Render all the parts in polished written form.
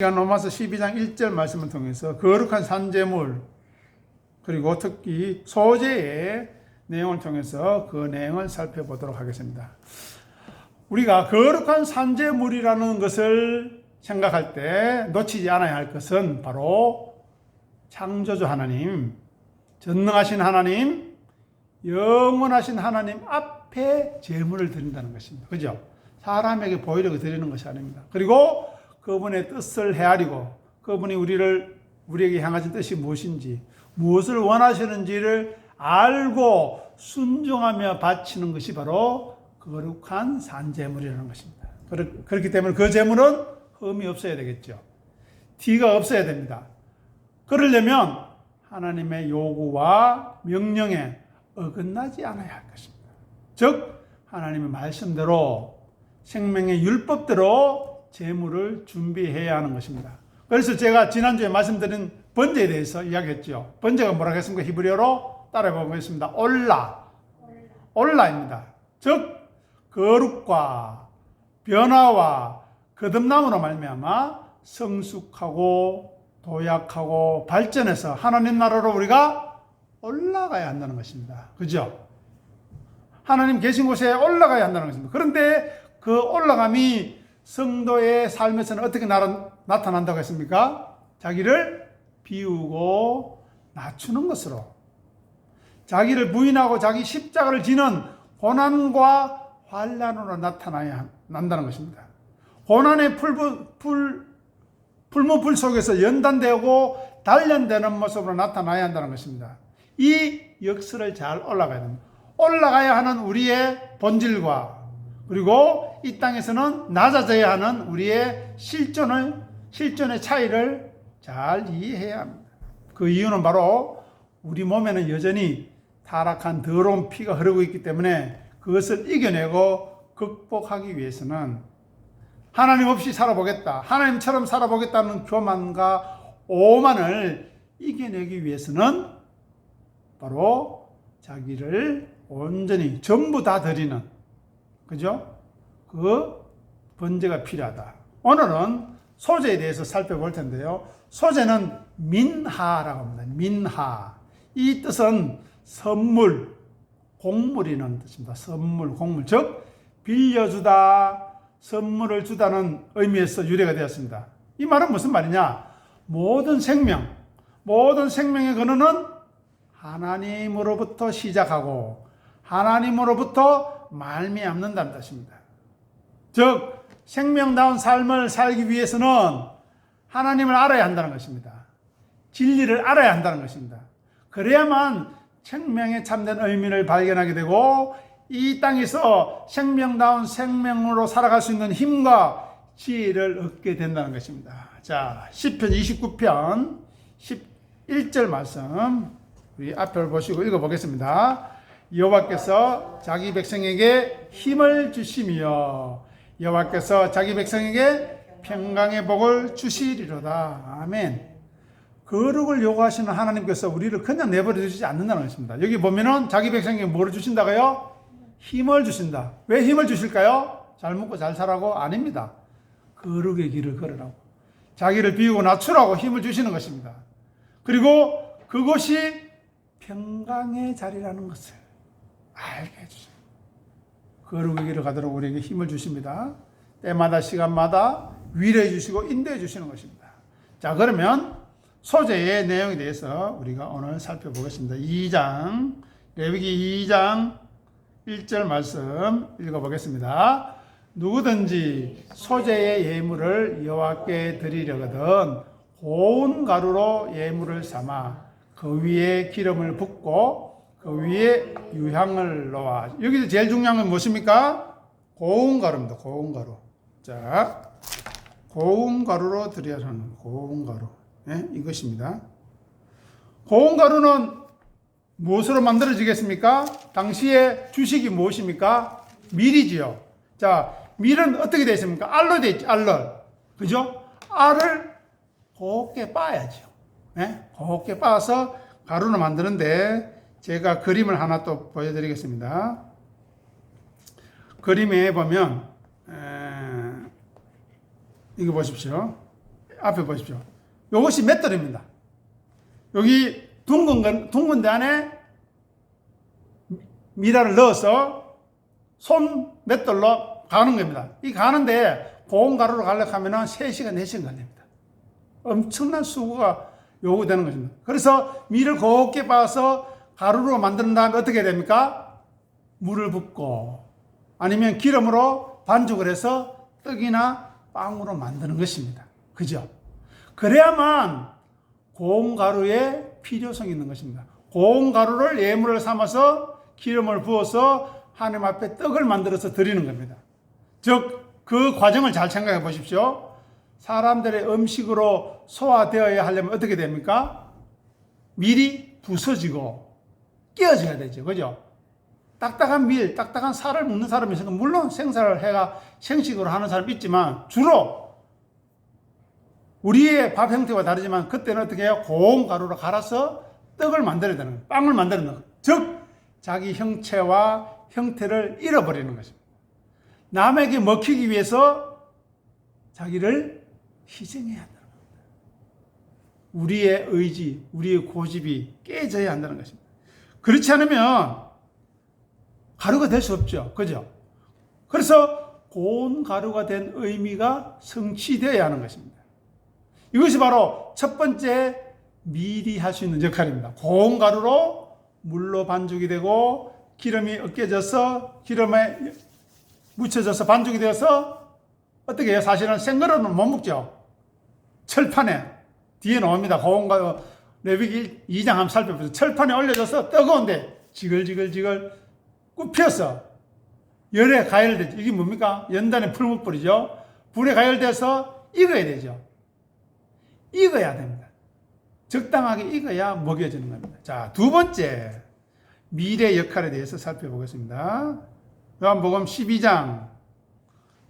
로마서 12장 1절 말씀을 통해서 거룩한 산재물 그리고 특히 소재의 내용을 통해서 그 내용을 살펴보도록 하겠습니다. 우리가 거룩한 산재물이라는 것을 생각할 때 놓치지 않아야 할 것은 바로 창조주 하나님, 전능하신 하나님, 영원하신 하나님 앞에 제물을 드린다는 것입니다. 그죠? 사람에게 보이려고 드리는 것이 아닙니다. 그리고 그분의 뜻을 헤아리고 그분이 우리에게 향하신 뜻이 무엇인지, 무엇을 원하시는지를 알고 순종하며 바치는 것이 바로 거룩한 산제물이라는 것입니다. 그렇기 때문에 그 제물은 흠이 없어야 되겠죠. 티가 없어야 됩니다. 그러려면 하나님의 요구와 명령에 어긋나지 않아야 할 것입니다. 즉 하나님의 말씀대로 생명의 율법대로 제물을 준비해야 하는 것입니다. 그래서 제가 지난주에 말씀드린 번제에 대해서 이야기했죠. 번제가 뭐라고 했습니까? 히브리어로 따라해보겠습니다. 올라입니다. 즉 거룩과 변화와 거듭남으로 말미암아 성숙하고 도약하고 발전해서 하나님 나라로 우리가 올라가야 한다는 것입니다. 그죠? 하나님 계신 곳에 올라가야 한다는 것입니다. 그런데 그 올라감이 성도의 삶에서는 어떻게 나타난다고 했습니까? 자기를 비우고 낮추는 것으로, 자기를 부인하고 자기 십자가를 지는 고난과 환난으로 나타나야 한다는 것입니다. 고난의 풀무불 속에서 연단되고 단련되는 모습으로 나타나야 한다는 것입니다. 이 역사를 잘 올라가야 됩니다. 올라가야 하는 우리의 본질과 그리고 이 땅에서는 낮아져야 하는 우리의 실존의 차이를 잘 이해해야 합니다. 그 이유는 바로 우리 몸에는 여전히 타락한 더러운 피가 흐르고 있기 때문에 그것을 이겨내고 극복하기 위해서는 하나님 없이 살아보겠다, 하나님처럼 살아보겠다는 교만과 오만을 이겨내기 위해서는 바로 자기를 온전히 전부 다 드리는, 그죠? 그 번제가 필요하다. 오늘은 소제에 대해서 살펴볼 텐데요. 소제는 민하라고 합니다. 민하. 이 뜻은 선물, 공물이라는 뜻입니다. 선물, 공물. 즉 빌려주다, 선물을 주다는 의미에서 유래가 되었습니다. 이 말은 무슨 말이냐? 모든 생명의 근원은 하나님으로부터 시작하고 하나님으로부터 말미암는다는 뜻입니다. 즉 생명다운 삶을 살기 위해서는 하나님을 알아야 한다는 것입니다. 진리를 알아야 한다는 것입니다. 그래야만 생명의 참된 의미를 발견하게 되고 이 땅에서 생명다운 생명으로 살아갈 수 있는 힘과 지혜를 얻게 된다는 것입니다. 자, 시편 29편 11절 말씀 우리 앞을 보시고 읽어보겠습니다. 여호와께서 자기 백성에게 힘을 주시며 여호와께서 자기 백성에게 평강의 복을 주시리로다. 아멘. 거룩을 요구하시는 하나님께서 우리를 그냥 내버려 두시지 않는다는 것입니다. 여기 보면은 자기 백성에게 뭐를 주신다고요? 힘을 주신다. 왜 힘을 주실까요? 잘 먹고 잘 살라고? 아닙니다. 거룩의 길을 걸으라고, 자기를 비우고 낮추라고 힘을 주시는 것입니다. 그리고 그것이 평강의 자리라는 것을 알게 해주세요. 거룩의 길을 가도록 우리에게 힘을 주십니다. 때마다 시간마다 위로해 주시고 인도해 주시는 것입니다. 자, 그러면 소제의 내용에 대해서 우리가 오늘 살펴보겠습니다. 레위기 2장 1절 말씀 읽어보겠습니다. 누구든지 소제의 예물을 여호와께 드리려거든 고운 가루로 예물을 삼아 그 위에 기름을 붓고 그 위에 유향을 놓아. 여기서 제일 중요한 건 무엇입니까? 고운 가루입니다. 고운 가루. 자, 고운 가루로 드려야 하는 고운 가루. 네, 이것입니다. 고운 가루는 무엇으로 만들어지겠습니까? 당시의 주식이 무엇입니까? 밀이지요. 자, 밀은 어떻게 되어 있습니까? 알로 되어 있죠. 알로. 그죠? 알을 곱게 빻아야죠. 네? 곱게 빻아서 가루를 만드는데 제가 그림을 하나 또 보여드리겠습니다. 그림에 보면 이거 보십시오. 앞에 보십시오. 이것이 맷돌입니다. 여기 둥근 데 안에 미라를 넣어서 손 맷돌로 가는 겁니다. 이 가는데 고운 가루로 가려고 하면 3시간, 4시간 걸립니다. 엄청난 수고가 요구되는 것입니다. 그래서 밀을 곱게 빻아서 가루로 만든 다음에 어떻게 됩니까? 물을 붓고 아니면 기름으로 반죽을 해서 떡이나 빵으로 만드는 것입니다. 그죠? 그래야만 고운 가루의 필요성이 있는 것입니다. 고운 가루를 예물을 삼아서 기름을 부어서 하나님 앞에 떡을 만들어서 드리는 겁니다. 즉, 그 과정을 잘 생각해 보십시오. 사람들의 음식으로 소화되어야 하려면 어떻게 됩니까? 밀이 부서지고 깨어져야 되죠. 그죠? 딱딱한 밀, 딱딱한 살을 먹는 사람이 있으니까 물론 생사를 해가 생식으로 하는 사람이 있지만 주로 우리의 밥 형태와 다르지만 그때는 어떻게 해요? 고운 가루로 갈아서 떡을 만들어야 되는 거예요. 빵을 만드는 거예요. 즉 자기 형체와 형태를 잃어버리는 것입니다. 남에게 먹히기 위해서 자기를 희생해야 한다는 겁니다. 우리의 의지, 우리의 고집이 깨져야 한다는 것입니다. 그렇지 않으면 가루가 될 수 없죠. 그죠? 그래서 고운 가루가 된 의미가 성취되어야 하는 것입니다. 이것이 바로 첫 번째 밀이 할 수 있는 역할입니다. 고운 가루로 물로 반죽이 되고 기름이 으깨져서 기름에 묻혀져서 반죽이 되어서 어떻게 해요? 사실은 생거로는 못 먹죠. 철판에 뒤에 나옵니다. 고운 가루 레위기 2장 한번 살펴보세요. 철판에 올려져서 뜨거운데 지글지글 굽혀서 열에 가열되죠. 이게 뭡니까? 연단의 풀무불이죠. 불에 가열돼서 익어야 되죠. 익어야 됩니다. 적당하게 익어야 먹여지는 겁니다. 자, 두 번째 밀의 역할에 대해서 살펴보겠습니다. 요한복음 12장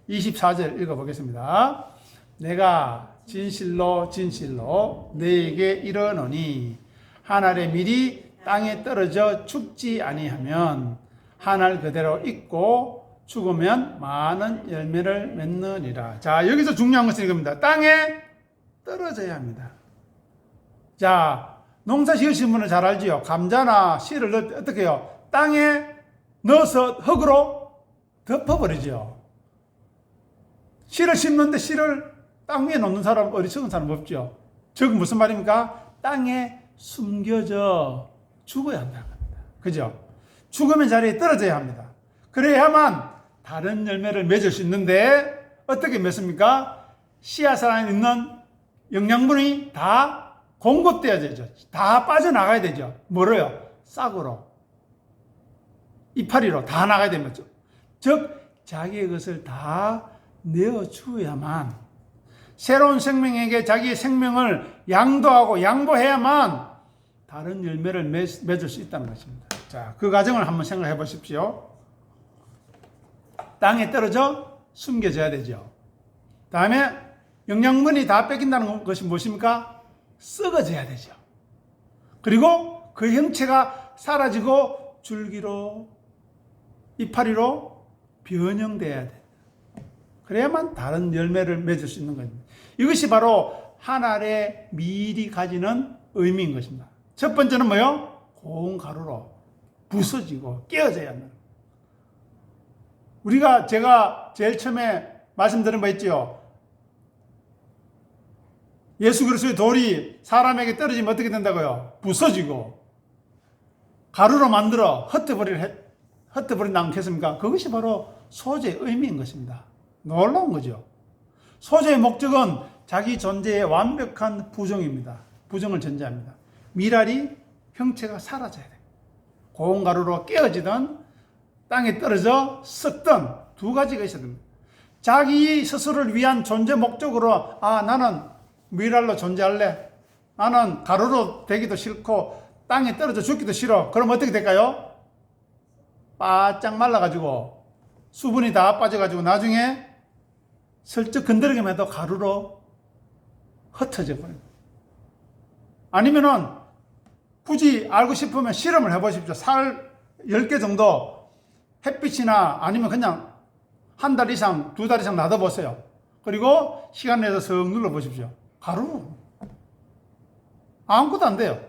24절 읽어보겠습니다. 내가 진실로 너에게 이르노니 한 알의 밀이 땅에 떨어져 죽지 아니하면 한 알 그대로 있고 죽으면 많은 열매를 맺느니라. 자, 여기서 중요한 것은 이겁니다. 땅에 떨어져야 합니다. 자, 농사 지으신 분은 잘 알지요. 감자나 씨를 어떻게 해요? 땅에 넣어서 흙으로 덮어버리죠. 씨를 심는데 씨를 땅 위에 놓는 사람, 어리석은 사람 없죠. 즉 무슨 말입니까? 땅에 숨겨져 죽어야 한다는 겁니다. 그죠? 죽으면 자리에 떨어져야 합니다. 그래야만 다른 열매를 맺을 수 있는데 어떻게 맺습니까? 씨앗 안에 있는 영양분이 다 공급돼야 되죠. 다 빠져나가야 되죠. 뭐로요? 싹으로, 이파리로 다 나가야 되죠. 즉 자기의 것을 다 내어주어야만 새로운 생명에게 자기의 생명을 양도하고 양보해야만 다른 열매를 맺을 수 있다는 것입니다. 자, 그 과정을 한번 생각해 보십시오. 땅에 떨어져 숨겨져야 되죠. 다음에 영양분이 다 뺏긴다는 것이 무엇입니까? 썩어져야 되죠. 그리고 그 형체가 사라지고 줄기로, 이파리로 변형돼야 돼. 그래야만 다른 열매를 맺을 수 있는 겁니다. 이것이 바로 한 알의 밀이 가지는 의미인 것입니다. 첫 번째는 뭐요? 고운 가루로 부서지고 깨어져야 한다. 제가 제일 처음에 말씀드린 바 있죠. 예수 그리스도의 돌이 사람에게 떨어지면 어떻게 된다고요? 부서지고 가루로 만들어 흩어버린다 않겠습니까? 그것이 바로 소재의 의미인 것입니다. 놀라운 거죠. 소재의 목적은 자기 존재의 완벽한 부정입니다. 부정을 전제합니다. 밀알이 형체가 사라져야 돼요. 고운 가루로 깨어지든 땅에 떨어져 썩든 두 가지가 있어야 됩니다. 자기 스스로를 위한 존재 목적으로 나는 밀알로 존재할래. 나는 가루로 되기도 싫고 땅에 떨어져 죽기도 싫어. 그럼 어떻게 될까요? 바짝 말라가지고 수분이 다 빠져가지고 나중에 슬쩍 건드리기만 해도 가루로 흩어져 버립니다. 아니면은 굳이 알고 싶으면 실험을 해보십시오. 살 10개 정도 햇빛이나 아니면 그냥 한 달 이상, 2달 이상 놔둬보세요. 그리고 시간 내서 슥 눌러보십시오. 가루. 아무것도 안 돼요.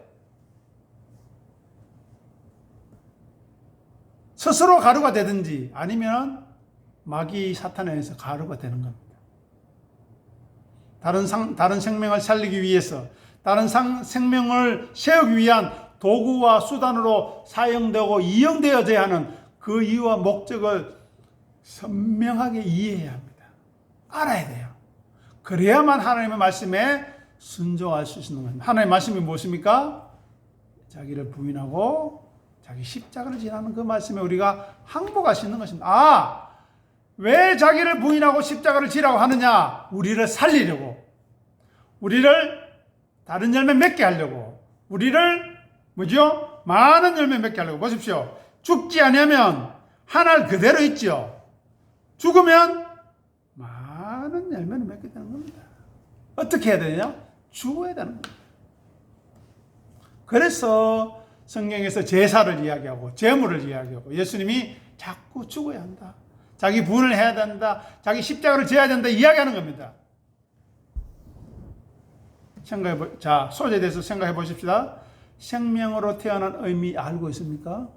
스스로 가루가 되든지 아니면 마귀 사탄에 의해서 가루가 되는 겁니다. 다른 생명을 살리기 위해서, 다른 생명을 세우기 위한 도구와 수단으로 사용되고 이용되어져야 하는 그 이유와 목적을 선명하게 이해해야 합니다. 알아야 돼요. 그래야만 하나님의 말씀에 순종할 수 있는 겁니다. 하나님의 말씀이 무엇입니까? 자기를 부인하고 자기 십자가를 지라는 그 말씀에 우리가 항복할 수 있는 것입니다. 왜 자기를 부인하고 십자가를 지라고 하느냐? 우리를 살리려고, 우리를 다른 열매 맺게 하려고, 우리를 뭐죠? 많은 열매 맺게 하려고. 보십시오. 죽지 않으면 하늘 그대로 있죠. 죽으면 많은 열매를 맺게 되는 겁니다. 어떻게 해야 되냐? 죽어야 되는 겁니다. 그래서 성경에서 제사를 이야기하고 제물을 이야기하고 예수님이 자꾸 죽어야 한다, 자기 부인을 해야 된다, 자기 십자가를 져야 된다 이야기하는 겁니다. 자, 소재에 대해서 생각해 보십시다. 생명으로 태어난 의미 알고 있습니까?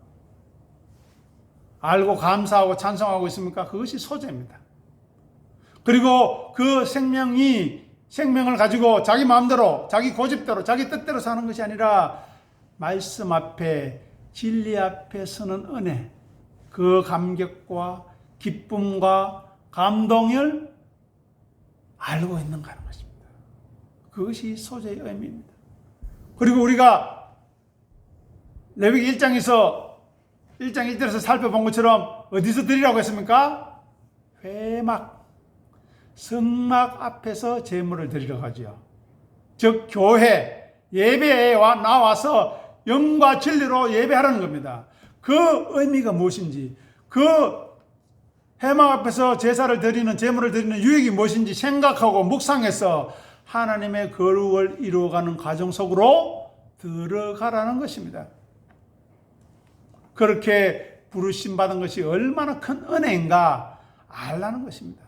알고 감사하고 찬송하고 있습니까? 그것이 소재입니다. 그리고 그 생명을 가지고 자기 마음대로, 자기 고집대로, 자기 뜻대로 사는 것이 아니라 말씀 앞에, 진리 앞에 서는 은혜, 그 감격과 기쁨과 감동을 알고 있는가 하는 것입니다. 그것이 소재의 의미입니다. 그리고 우리가 레위기 1장에서 1장 1절에서 살펴본 것처럼 어디서 드리라고 했습니까? 회막, 성막 앞에서 제물을 드리려고 하죠. 즉 교회, 예배에 나와서 영과 진리로 예배하라는 겁니다. 그 의미가 무엇인지, 그 회막 앞에서 제사를 드리는, 제물을 드리는 유익이 무엇인지 생각하고 묵상해서 하나님의 거룩을 이루어가는 과정 속으로 들어가라는 것입니다. 그렇게 부르심 받은 것이 얼마나 큰 은혜인가 알라는 것입니다.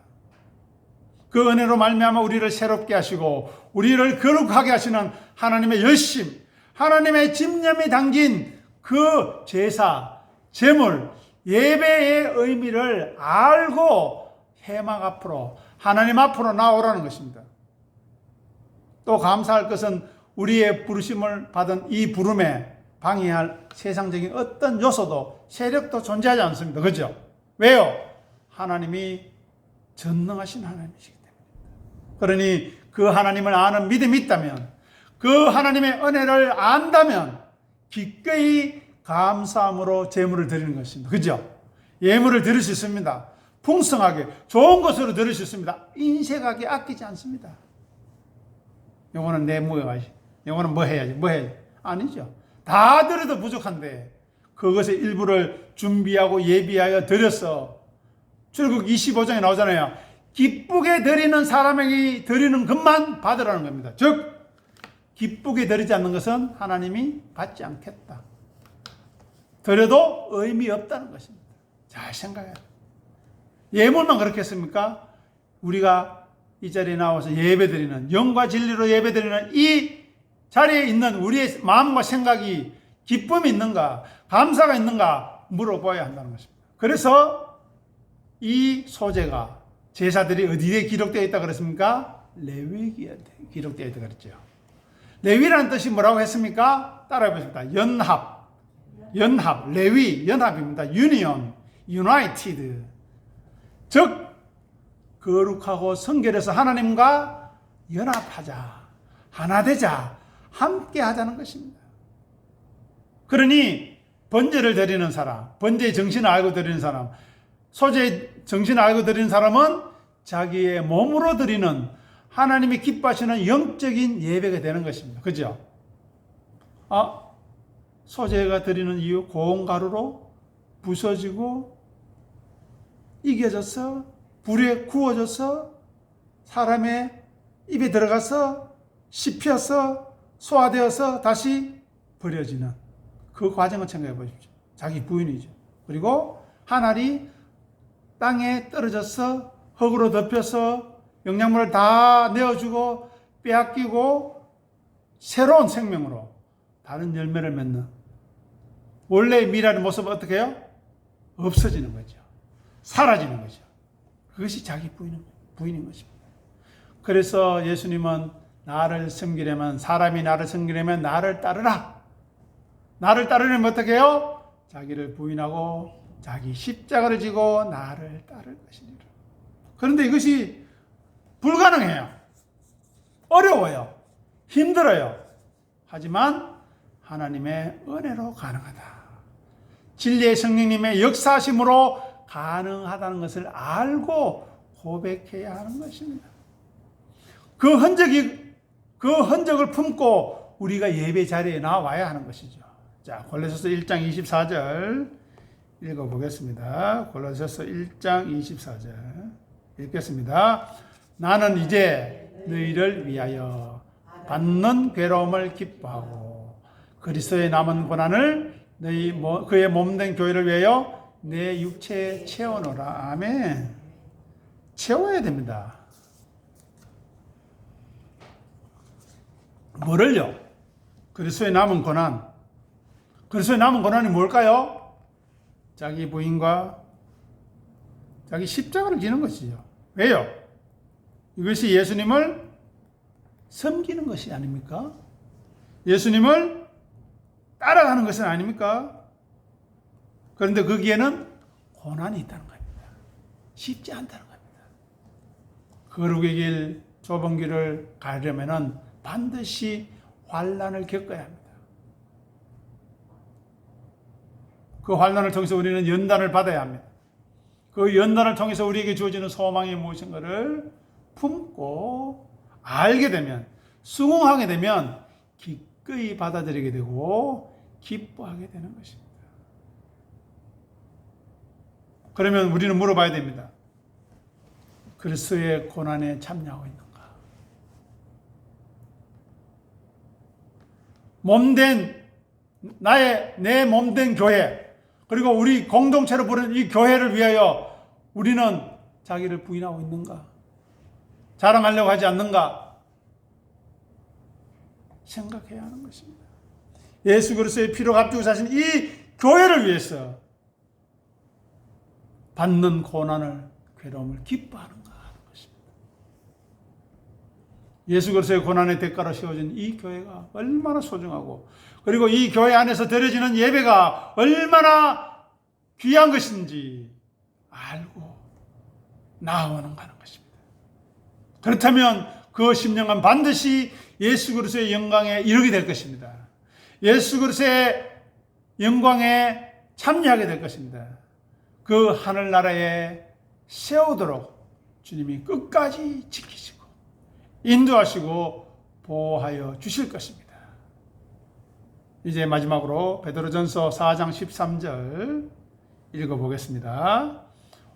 그 은혜로 말미암아 우리를 새롭게 하시고 우리를 거룩하게 하시는 하나님의 열심, 하나님의 집념이 담긴 그 제사, 제물, 예배의 의미를 알고 회막 앞으로, 하나님 앞으로 나오라는 것입니다. 또 감사할 것은 우리의 부르심을 받은 이 부름에 방해할 세상적인 어떤 요소도, 세력도 존재하지 않습니다. 그죠? 왜요? 하나님이 전능하신 하나님이시기 때문에. 그러니 그 하나님을 아는 믿음이 있다면, 그 하나님의 은혜를 안다면 기꺼이 감사함으로 제물을 드리는 것입니다. 그죠? 예물을 드릴 수 있습니다. 풍성하게 좋은 것으로 드릴 수 있습니다. 인색하게 아끼지 않습니다. 요거는 내 무여가지, 요거는 뭐 해야지 아니죠. 다 드려도 부족한데 그것의 일부를 준비하고 예비하여 드려서, 출애굽 25장에 나오잖아요. 기쁘게 드리는 사람에게 드리는 것만 받으라는 겁니다. 즉 기쁘게 드리지 않는 것은 하나님이 받지 않겠다, 드려도 의미 없다는 것입니다. 잘 생각해요. 예물만 그렇게 했습니까? 우리가 이 자리에 나와서 예배드리는, 영과 진리로 예배드리는 이 자리에 있는 우리의 마음과 생각이 기쁨이 있는가, 감사가 있는가 물어봐야 한다는 것입니다. 그래서 이 소재가, 제사들이 어디에 기록되어 있다 그랬습니까? 레위기에 기록되어 있다 그랬죠. 레위라는 뜻이 뭐라고 했습니까? 따라해 보십니다. 연합, 레위, 연합입니다. 유니온, 유나이티드. 즉 거룩하고 성결해서 하나님과 연합하자, 하나 되자, 함께 하자는 것입니다. 그러니 번제를 드리는 사람, 번제의 정신을 알고 드리는 사람, 소재의 정신을 알고 드리는 사람은 자기의 몸으로 드리는, 하나님이 기뻐하시는 영적인 예배가 되는 것입니다. 그죠? 소재가 드리는 이유, 고운 가루로 부서지고 이겨져서 불에 구워져서 사람의 입에 들어가서 씹혀서 소화되어서 다시 버려지는 그 과정을 생각해 보십시오. 자기 부인이죠. 그리고 한 알이 땅에 떨어져서 흙으로 덮여서 영양분을 다 내어주고 빼앗기고 새로운 생명으로 다른 열매를 맺는 원래의 미랄의 모습은 어떻게 해요? 없어지는 거죠. 사라지는 거죠. 그것이 자기 부인인 것입니다. 그래서 예수님은 나를 섬기려면, 사람이 나를 섬기려면 나를 따르라. 나를 따르려면 어떻게 해요? 자기를 부인하고 자기 십자가를 지고 나를 따를 것이니라. 그런데 이것이 불가능해요. 어려워요. 힘들어요. 하지만 하나님의 은혜로 가능하다. 진리의 성령님의 역사하심으로 가능하다는 것을 알고 고백해야 하는 것입니다. 그 흔적을 품고 우리가 예배 자리에 나와야 하는 것이죠. 자, 골로새서 1장 24절 읽어보겠습니다. 골로새서 1장 24절 읽겠습니다. 나는 이제 너희를 위하여 받는 괴로움을 기뻐하고 그리스도의 남은 고난을 그의 몸된 교회를 위하여 내 육체에 채워놓으라. 아멘. 채워야 됩니다. 뭐를요? 그리스도의 남은 고난. 그리스도의 남은 고난이 뭘까요? 자기 부인과 자기 십자가를 지는 것이죠. 왜요? 이것이 예수님을 섬기는 것이 아닙니까? 예수님을 따라가는 것은 아닙니까? 그런데 거기에는 고난이 있다는 겁니다. 쉽지 않다는 겁니다. 거룩의 길, 좁은 길을 가려면 반드시 환난을 겪어야 합니다. 그 환난을 통해서 우리는 연단을 받아야 합니다. 그 연단을 통해서 우리에게 주어지는 소망이 무엇인가를 품고 알게 되면, 수긍하게 되면 기꺼이 받아들이게 되고 기뻐하게 되는 것입니다. 그러면 우리는 물어봐야 됩니다. 그리스도의 고난에 참여하고 있는가? 내 몸된 교회, 그리고 우리 공동체로 부르는 이 교회를 위하여 우리는 자기를 부인하고 있는가? 자랑하려고 하지 않는가? 생각해야 하는 것입니다. 예수 그리스도의 피로 값주고 사신 이 교회를 위해서 받는 고난을, 괴로움을 기뻐하는가 하는 것입니다. 예수 그리스도의 고난의 대가로 세워진 이 교회가 얼마나 소중하고, 그리고 이 교회 안에서 드려지는 예배가 얼마나 귀한 것인지 알고 나아오는가 하는 것입니다. 그렇다면 그 10년간 반드시 예수 그리스도의 영광에 이르게 될 것입니다. 예수 그리스도의 영광에 참여하게 될 것입니다. 그 하늘나라에 세우도록 주님이 끝까지 지키시고 인도하시고 보호하여 주실 것입니다. 이제 마지막으로 베드로전서 4장 13절 읽어보겠습니다.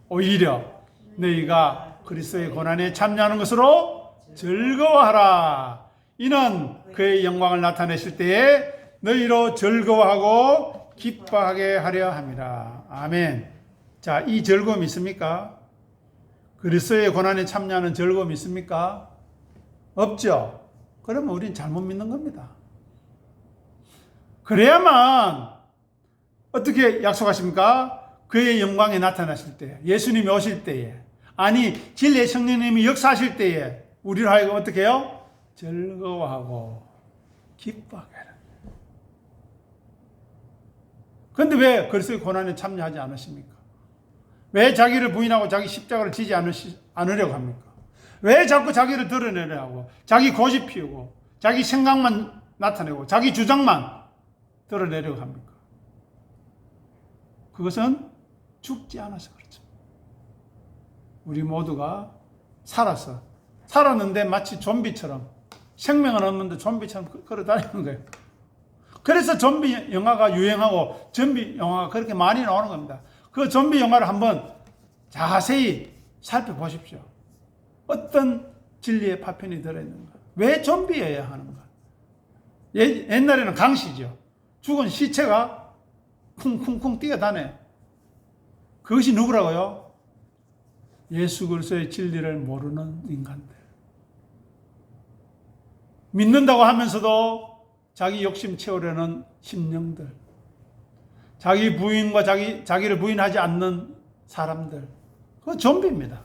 오히려 너희가 그리스도의 고난에 참여하는 것으로 즐거워하라. 이는 그의 영광을 나타내실 때에 너희로 즐거워하고 기뻐하게 하려 함이라. 아멘. 자, 이 즐거움이 있습니까? 그리스도의 고난에 참여하는 즐거움이 있습니까? 없죠. 그러면 우리는 잘못 믿는 겁니다. 그래야만 어떻게 약속하십니까? 그의 영광에 나타나실 때, 예수님이 오실 때에, 아니 진리의 성령님이 역사하실 때에 우리를 하여금 어떻게 해요? 즐거워하고 기뻐하게 하라. 그런데 왜 그리스도의 고난에 참여하지 않으십니까? 왜 자기를 부인하고 자기 십자가를 지지 않으려고 합니까? 왜 자꾸 자기를 드러내려고 하고, 자기 고집 피우고, 자기 생각만 나타내고, 자기 주장만 드러내려고 합니까? 그것은 죽지 않아서 그렇죠. 우리 모두가 살았는데 마치 좀비처럼, 생명은 없는데 좀비처럼 걸어 다니는 거예요. 그래서 좀비 영화가 유행하고 좀비 영화가 그렇게 많이 나오는 겁니다. 그 좀비 영화를 한번 자세히 살펴보십시오. 어떤 진리의 파편이 들어있는가? 왜 좀비여야 하는가? 옛날에는 강시죠. 죽은 시체가 쿵쿵쿵 뛰어다녀. 그것이 누구라고요? 예수 그리스도의 진리를 모르는 인간들. 믿는다고 하면서도 자기 욕심 채우려는 심령들, 자기 부인과 자기를 부인하지 않는 사람들, 그건 좀비입니다.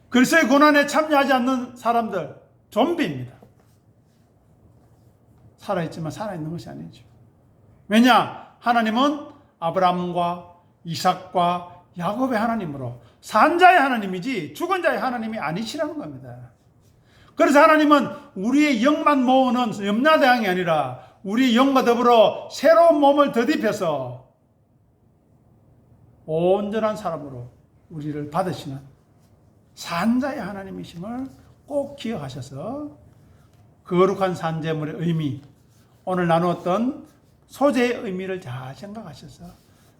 글쎄 고난에 참여하지 않는 사람들, 좀비입니다. 살아있지만 살아있는 것이 아니죠. 왜냐? 하나님은 아브라함과 이삭과 야곱의 하나님으로 산자의 하나님이지 죽은 자의 하나님이 아니시라는 겁니다. 그래서 하나님은 우리의 영만 모으는 염라대왕이 아니라 우리의 영과 더불어 새로운 몸을 덧입혀서 온전한 사람으로 우리를 받으시는 산자의 하나님이심을 꼭 기억하셔서 거룩한 산재물의 의미, 오늘 나누었던 소재의 의미를 잘 생각하셔서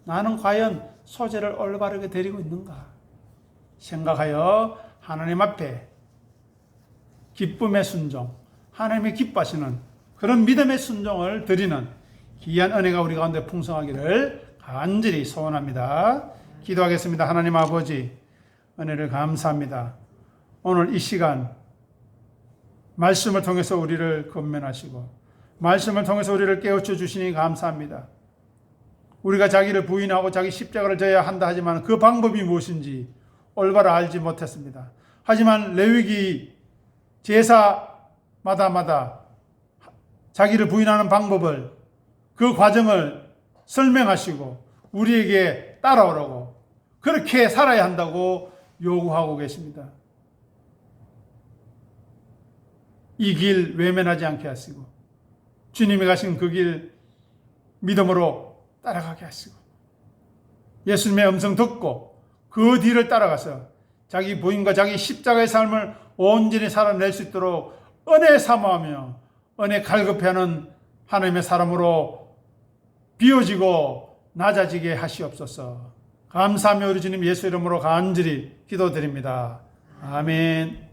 나는 과연 소재를 올바르게 드리고 있는가 생각하여 하나님 앞에 기쁨의 순종, 하나님이 기뻐하시는 그런 믿음의 순종을 드리는 귀한 은혜가 우리 가운데 풍성하기를 간절히 소원합니다. 기도하겠습니다. 하나님 아버지, 은혜를 감사합니다. 오늘 이 시간 말씀을 통해서 우리를 권면하시고 말씀을 통해서 우리를 깨우쳐 주시니 감사합니다. 우리가 자기를 부인하고 자기 십자가를 져야 한다 하지만 그 방법이 무엇인지 올바로 알지 못했습니다. 하지만 레위기 제사마다 자기를 부인하는 방법을, 그 과정을 설명하시고 우리에게 따라오라고, 그렇게 살아야 한다고 요구하고 계십니다. 이 길 외면하지 않게 하시고 주님이 가신 그 길 믿음으로 따라가게 하시고 예수님의 음성 듣고 그 뒤를 따라가서 자기 부인과 자기 십자가의 삶을 온전히 살아낼 수 있도록 은혜 사모하며 은혜 갈급해하는 하나님의 사람으로 비워지고 낮아지게 하시옵소서. 감사하며 우리 주님 예수 이름으로 간절히 기도드립니다. 아멘.